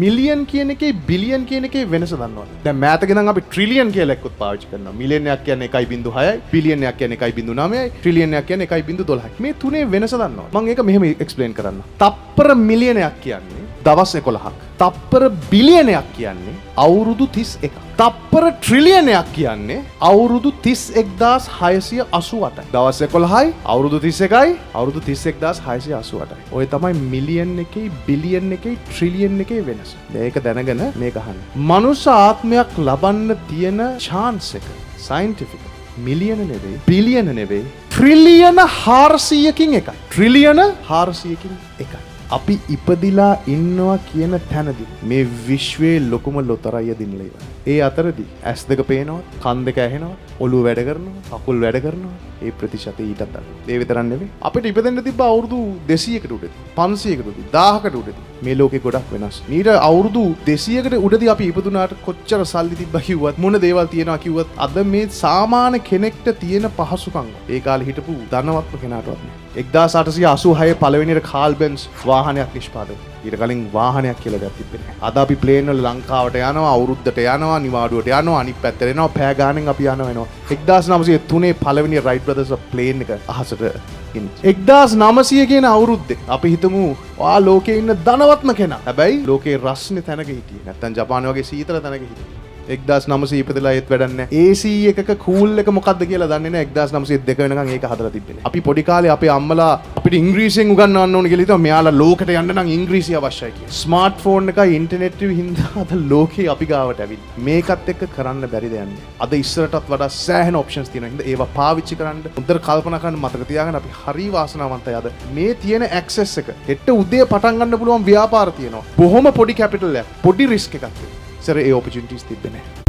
Million කියන එකේ billion කියන එකේ වෙනස දන්නවද? දැන් මෑතක ඉඳන් අපි ට්‍රිලියන් කියලා එක්කත් පාවිච්චි කරනවා. මිලියනයක් කියන්නේ 1.6යි, බිලියනයක් කියන්නේ 1.9යි, ට්‍රිලියනයක් කියන්නේ 1.12යි. මේ තුනේ වෙනස දන්නවද? මම ඒක මෙහෙම එක්ස්ප්ලেইন කරන්න. තප්පර මිලියනයක් කියන්නේ දවස් 11ක්. තප්පර බිලියනයක් කියන්නේ අවුරුදු 31ක්. තප්පර ට්‍රිලියනයක් කියන්නේ අවුරුදු 31688යි. දවස් 11යි, අවුරුදු 31යි, අවුරුදු 31688යි. ඔය තමයි මිලියන් එකේ, බිලියන් එකේ, ට්‍රිලියන් එකේ වෙනස. මේක දැනගෙන මේක අහන්න. මනුෂ්‍ය ආත්මයක් ලබන්න තියෙන chance එක scientific මිලියන නෙවෙයි, බිලියන නෙවෙයි, ට්‍රිලියන 400කින් එකයි. ට්‍රිලියන 400කින් එකයි. අපි ඉපදිලා ඉන්නවා කියන තැනදී මේ විශ්වයේ ලොකුම ලොතරැය දිනලා ඉවරයි. ඒ අතරදී ඇස් දෙක පේනවා, කන් දෙක ඇහෙනවා, ඔළුව වැඩ කරනවා, කකුල් වැඩ කරනවා. ඒ ප්‍රතිශතය ඊටත් අඩුයි. ඒ විතරක් නෙවෙයි. අපිට ඉපදෙන්න තිබ්බ අවුරුදු 200කට උඩදී, 500කට උඩදී, 1000කට උඩදී. මේ ලෝකේ ගොඩක් වෙනස්. ඊට අවුරුදු 200කට උඩදී අපි ඉපදුනාට කොච්චර සල්ලි තිබ්බා කිව්වත්, මොන දේවල් තියෙනවා කිව්වත්, අද මේ සාමාන්‍ය කෙනෙක්ට තියෙන පහසුකම් ඒ කාලේ හිටපු ධනවත්ම කෙනාටවත් නෑ. 1886 පළවෙනියට කාල් බෙන්ස් වාහනයක් නිෂ්පාදනය. ඊට කලින් වාහනයක් කියලා දෙයක් තිබ්බේ නැහැ. අද අපි ප්ලේන් වල ලංකාවට යනවා, අවුරුද්දට යනවා, නිවාඩුවට යනවා, අනිත් පැත්තට එනවා, පෑ ගානෙන් අපි යනවා. 1903 පළවෙනි රයිට් බ්‍රදර්ස් ප්ලේන් එක අහසට ගෙනිච්ච. 1900 කියන අවුරුද්දේ අපි හිතමු ඔයා ලෝකේ ඉන්න ධනවත්ම කෙනා. හැබැයි ලෝකේ රස්නේ තැනක හිටියේ. නැත්තම් ජපානය වගේ සීතල තැනක හිටියේ. 1900 ඉපදලා ඒත් වැඩක් නැහැ. AC එකක කූල් එක මොකද්ද කියලා දන්නේ නැහැ. 1902 වෙනකන් ඒක හදලා තිබ්බේ. අපි පොඩි කාලේ අපේ අම්මලා අපිට ඉංග්‍රීසියෙන් උගන්වන්න ඕන කියලා හිතුවා. මෙයාලා ලෝකෙට යන්න නම් ඉංග්‍රීසි අවශ්‍යයි කියලා. ස්මාර්ට් ෆෝන් එකයි ඉන්ටර්නෙට් එකයි හින්දා අද ලෝකේ අපි ගාවට ඇවිල්ලා. මේකත් එක්ක කරන්න බැරිද යන්නේ. අද ඉස්සරටත් වඩා සෑහෙන ඔප්ෂන්ස් තියෙනවා. හින්දා ඒවා පාවිච්චි කරන්න හොඳට කල්පනා කරන්න මතක තියාගන්න අපි හරි වාසනාවන්තයි අද. මේ තියෙන ඇක්සස් එක හෙට උදේ පටන් ගන්න පුළුවන් ව්‍යාපාර තියෙනවා. බොහොම පොඩි කැපිටල් එකක්, පොඩි රිස්ක් එකක්. ඉස්සර ඒ ඔපචුනිටිස් තිබ්බේ නැහැ.